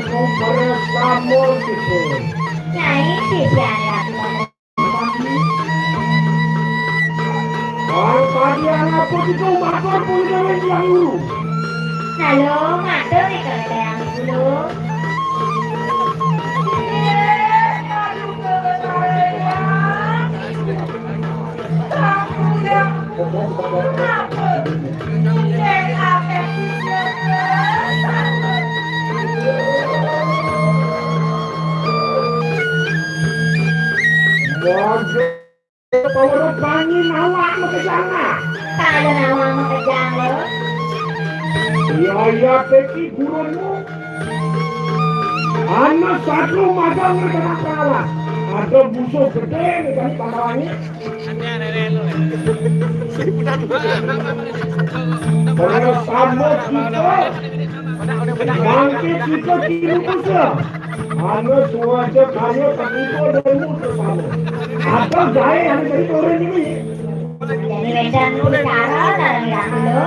Kamu gitu. Nyai sisiannya Kalau tadi anakku itu makan pun jangan yang dulu. halo matur nih kalau yang dulu Wajib kalau bangin awak makejana. kalau nama mau kejang lo Iya peki burungmu. Anak satu magang kena kalah. Ada busuk gede kan pangkalannya. Kalau sama kita bangkit kita kiri musuh. Anu suaca kaya kanipo dan musuh sama. Atau jaya yang dari orang ini. jadi wedan lu bicara dari yang dulu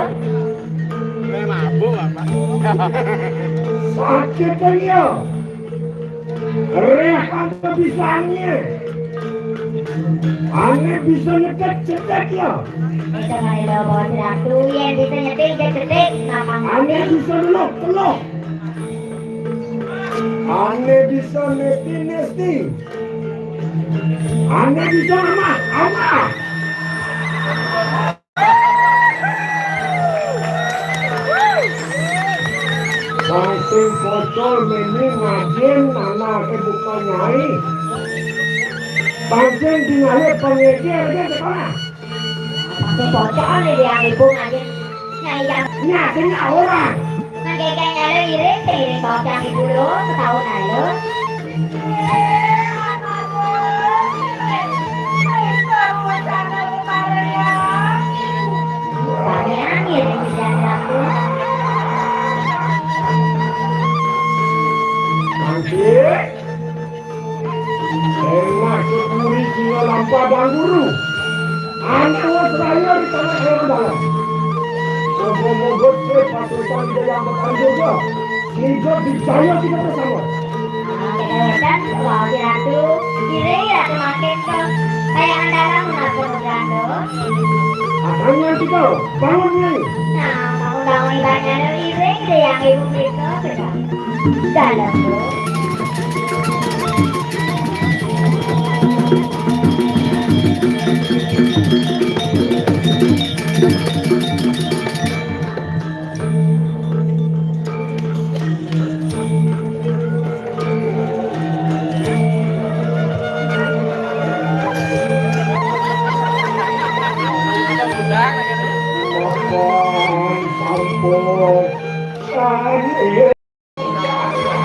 Sakit dia. Rehat kebisaannya. Aneh bisa nyetek-cetek ya. bisa nggak lo bos ratu yang bisa nyetik detik nama Aneh bisa nelok-telok. Aneh bisa nesti-nesti. Aneh bisa amat. Langsung bocor ini ngajin anak bukan nyai. Pancen tinggalnya pengekir dia sekolah. pakai bocor nih yang ibu ngajin nyai yang Nyatanya orang. ngageknya lo iring bocor ibu lo setahun lalu banyak iring di aku Nanti enak sekuri jiwa lampa dan guru. Anak seraya di tanah air dalam. Moga-moga pasukan yang berkan juga. Sehingga dijaya kita bersama. dan kalau ratu iring ratu makin ke kayak antara mengatur ratu Akhirnya kita bangun nyai. nah bangun ibadahnya lo iring deh yang ibu mereka dalam lo Mohon sampun.